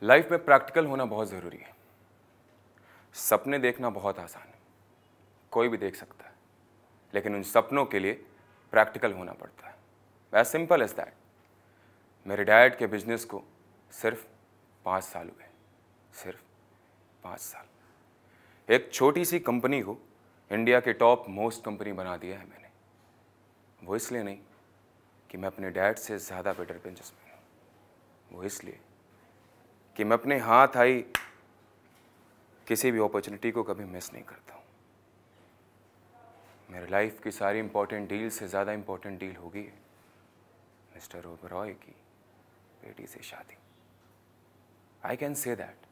Life में practical होना बहुत ज़रूरी है। सपने देखना बहुत आसान है, कोई भी देख सकता है, लेकिन उन सपनों के लिए प्रैक्टिकल होना पड़ता है। As simple as that. मेरे डैड के बिजनेस को सिर्फ 5 साल हुए, सिर्फ 5 साल। एक छोटी सी कंपनी को इंडिया के टॉप मोस्ट कंपनी बना दिया है मैंने। वो इसलिए नहीं कि मैं अपने डैड से ज़्यादा बेटर बिजनेसमैन हूँ, वो इसलिए कि मैं अपने हाथ आई किसी भी अपॉर्चुनिटी को कभी मिस नहीं करता हूँ। मेरे लाइफ की सारी इंपॉर्टेंट डील से ज़्यादा इंपॉर्टेंट डील होगी मिस्टर ओबरॉय की बेटी से शादी। I can say that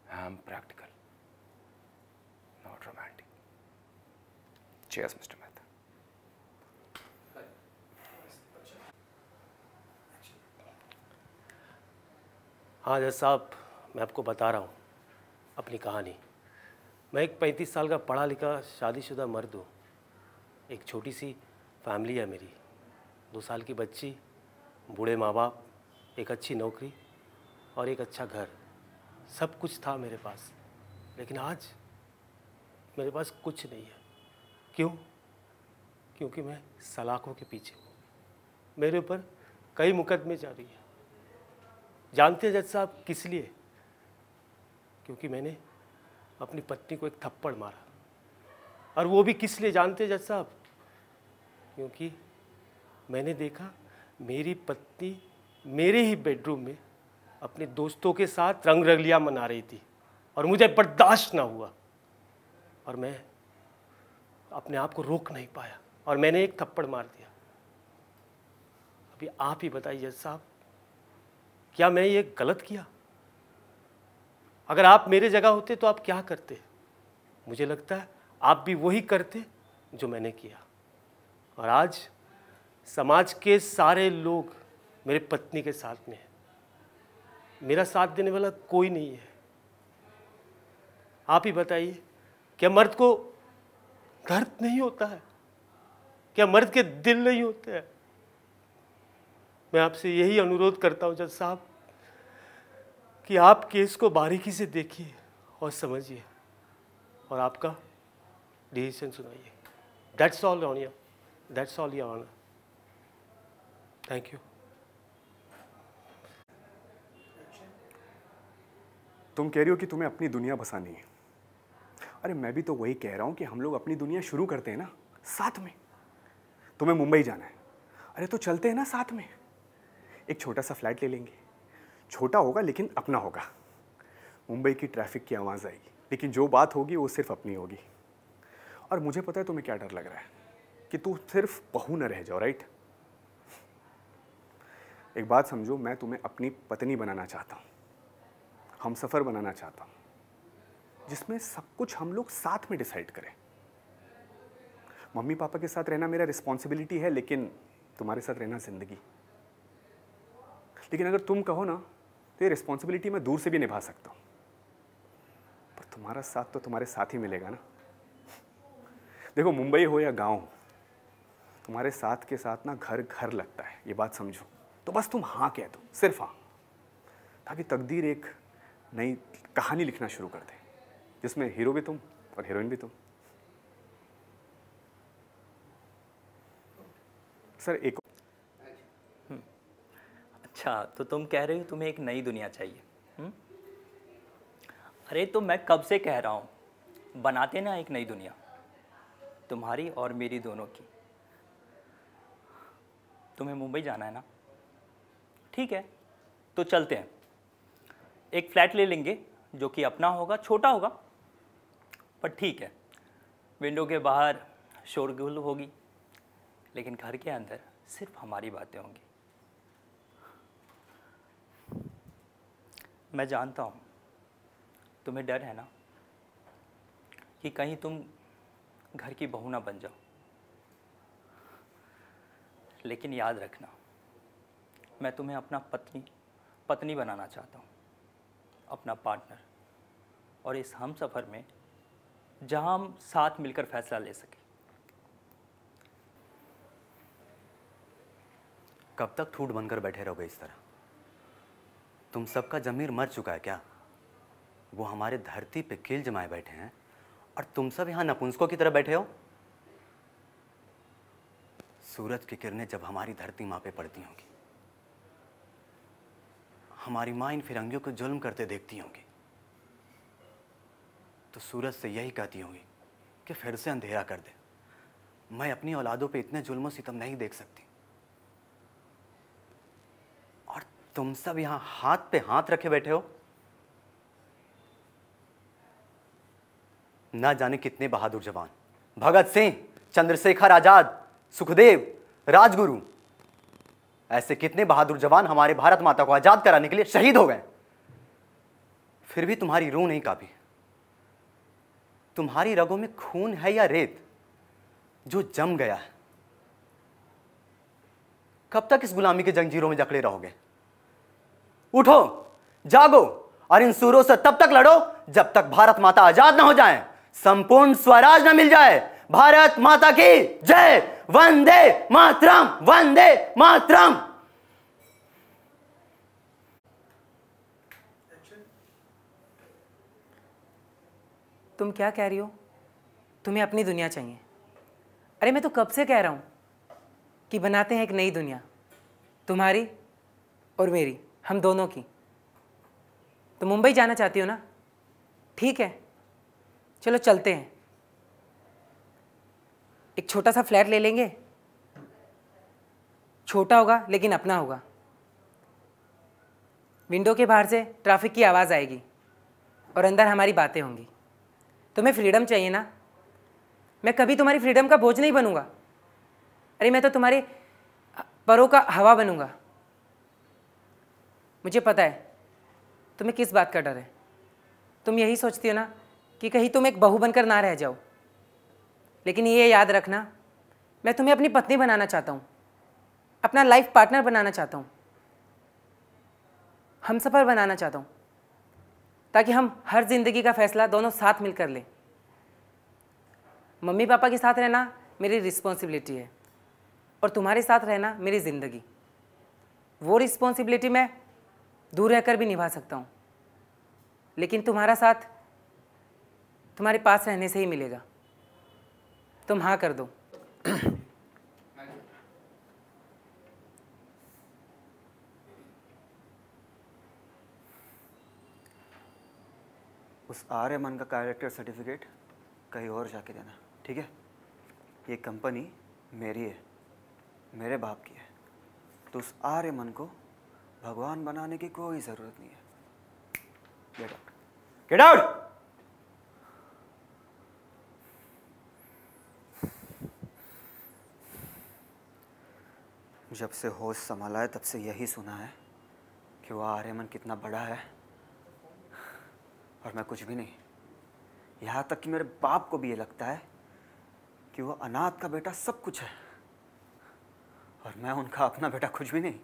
I am practical, not romantic. Cheers mister Mehta. हाँ जज साहब, मैं आपको बता रहा हूँ अपनी कहानी। मैं एक 35 साल का पढ़ा लिखा शादीशुदा मर्द हूँ। एक छोटी सी फैमिली है मेरी, 2 साल की बच्ची, बूढ़े माँ बाप, एक अच्छी नौकरी और एक अच्छा घर। सब कुछ था मेरे पास, लेकिन आज मेरे पास कुछ नहीं है। क्यों? क्योंकि मैं सलाखों के पीछे हूँ। मेरे ऊपर कई मुकदमे जारी हैं। जानते हैं जज साहब किस लिए? क्योंकि मैंने अपनी पत्नी को एक थप्पड़ मारा। और वो भी किस लिए जानते हैं जज साहब? क्योंकि मैंने देखा मेरी पत्नी मेरे ही बेडरूम में अपने दोस्तों के साथ रंग रंगलियां मना रही थी और मुझे बर्दाश्त ना हुआ और मैं अपने आप को रोक नहीं पाया और मैंने एक थप्पड़ मार दिया। अभी आप ही बताइए जज साहब, क्या मैं ये गलत किया? अगर आप मेरे जगह होते तो आप क्या करते? मुझे लगता है आप भी वही करते जो मैंने किया। और आज समाज के सारे लोग मेरे पत्नी के साथ में हैं। मेरा साथ देने वाला कोई नहीं है। आप ही बताइए, क्या मर्द को दर्द नहीं होता है? क्या मर्द के दिल नहीं होते हैं? मैं आपसे यही अनुरोध करता हूं जज साहब कि आप केस को बारीकी से देखिए और समझिए और आपका डिसीजन सुनाइए। That's all honour, that's all your honour. Thank you. तुम कह रही हो कि तुम्हें अपनी दुनिया बसानी है। अरे मैं भी तो वही कह रहा हूं कि हम लोग अपनी दुनिया शुरू करते हैं ना साथ में। तुम्हें मुंबई जाना है, अरे तो चलते हैं ना साथ में। एक छोटा सा फ्लैट ले लेंगे, छोटा होगा लेकिन अपना होगा। मुंबई की ट्रैफिक की आवाज़ आएगी, लेकिन जो बात होगी वो सिर्फ अपनी होगी। और मुझे पता है तुम्हें क्या डर लग रहा है कि तू सिर्फ बहू न रह जाओ, राइट? एक बात समझो, मैं तुम्हें अपनी पत्नी बनाना चाहता हूँ, हम सफ़र बनाना चाहता हूँ, जिसमें सब कुछ हम लोग साथ में डिसाइड करें। मम्मी पापा के साथ रहना मेरा रिस्पॉन्सिबिलिटी है, लेकिन तुम्हारे साथ रहना ज़िंदगी। लेकिन अगर तुम कहो ना तो ये रिस्पॉन्सिबिलिटी मैं दूर से भी निभा सकता हूँ, पर तुम्हारा साथ तो तुम्हारे साथ ही मिलेगा ना। देखो, मुंबई हो या गांव, तुम्हारे साथ के साथ ना घर घर लगता है, ये बात समझो। तो बस तुम हाँ कह दो, सिर्फ हाँ, ताकि तकदीर एक नई कहानी लिखना शुरू कर दे, जिसमें हीरो भी तुम और हीरोइन भी तुम। सर एक अच्छा, तो तुम कह रहे हो तुम्हें एक नई दुनिया चाहिए? अरे तो मैं कब से कह रहा हूँ, बनाते ना एक नई दुनिया, तुम्हारी और मेरी दोनों की। तुम्हें मुंबई जाना है ना? ठीक है, तो चलते हैं। एक फ्लैट ले लेंगे जो कि अपना होगा, छोटा होगा पर ठीक है। विंडो के बाहर शोरगुल होगी, लेकिन घर के अंदर सिर्फ हमारी बातें होंगी। मैं जानता हूँ तुम्हें डर है ना कि कहीं तुम घर की बहू ना बन जाओ, लेकिन याद रखना, मैं तुम्हें अपना पत्नी बनाना चाहता हूँ, अपना पार्टनर। और इस हम सफ़र में जहाँ हम साथ मिलकर फैसला ले सकें। कब तक ठूठ बनकर बैठे रहोगे इस तरह? तुम सबका जमीर मर चुका है क्या? वो हमारे धरती पे कील जमाए बैठे हैं और तुम सब यहाँ नपुंसकों की तरह बैठे हो। सूरज की किरणें जब हमारी धरती माँ पे पड़ती होंगी, हमारी माँ इन फिरंगियों को जुल्म करते देखती होंगी, तो सूरज से यही कहती होंगी कि फिर से अंधेरा कर दे। मैं अपनी औलादों पे इतने जुल्म सितम नहीं देख सकती। और तुम सब यहाँ हाथ पे हाथ रखे बैठे हो। ना जाने कितने बहादुर जवान, भगत सिंह, चंद्रशेखर आजाद, सुखदेव, राजगुरु, ऐसे कितने बहादुर जवान हमारे भारत माता को आजाद कराने के लिए शहीद हो गए। फिर भी तुम्हारी रूह नहीं कांपी। तुम्हारी रगों में खून है या रेत जो जम गया है? कब तक इस गुलामी के जंजीरों में जकड़े रहोगे? उठो, जागो और इन सूरों से तब तक लड़ो जब तक भारत माता आजाद ना हो जाए, संपूर्ण स्वराज ना मिल जाए। भारत माता की जय। वंदे मातरम, वंदे मातरम। तुम क्या कह रही हो? तुम्हें अपनी दुनिया चाहिए? अरे मैं तो कब से कह रहा हूँ कि बनाते हैं एक नई दुनिया, तुम्हारी और मेरी, हम दोनों की। तो मुंबई जाना चाहती हो ना? ठीक है, चलो चलते हैं। एक छोटा सा फ्लैट ले लेंगे, छोटा होगा लेकिन अपना होगा। विंडो के बाहर से ट्रैफिक की आवाज़ आएगी और अंदर हमारी बातें होंगी। तुम्हें फ्रीडम चाहिए ना? मैं कभी तुम्हारी फ्रीडम का बोझ नहीं बनूंगा। अरे मैं तो तुम्हारे परों का हवा बनूंगा। मुझे पता है तुम्हें किस बात का डर है। तुम यही सोचती हो ना कि कहीं तुम एक बहू बनकर ना रह जाओ। लेकिन ये याद रखना, मैं तुम्हें अपनी पत्नी बनाना चाहता हूँ, अपना लाइफ पार्टनर बनाना चाहता हूँ, हमसफ़र बनाना चाहता हूँ, ताकि हम हर जिंदगी का फैसला दोनों साथ मिलकर लें। मम्मी पापा के साथ रहना मेरी रिस्पॉन्सिबिलिटी है और तुम्हारे साथ रहना मेरी ज़िंदगी। वो रिस्पॉन्सिबिलिटी मैं दूर रहकर भी निभा सकता हूँ, लेकिन तुम्हारा साथ तुम्हारे पास रहने से ही मिलेगा। तुम हाँ कर दो। उस आर्यमन का कैरेक्टर सर्टिफिकेट कहीं और जाके देना, ठीक है? ये कंपनी मेरी है, मेरे बाप की है, तो उस आर्यमन को भगवान बनाने की कोई ज़रूरत नहीं है। Get out, get out. जब से होश संभाला है तब से यही सुना है कि वो आर्यमन कितना बड़ा है और मैं कुछ भी नहीं। यहाँ तक कि मेरे बाप को भी ये लगता है कि वो अनाथ का बेटा सब कुछ है और मैं उनका अपना बेटा कुछ भी नहीं।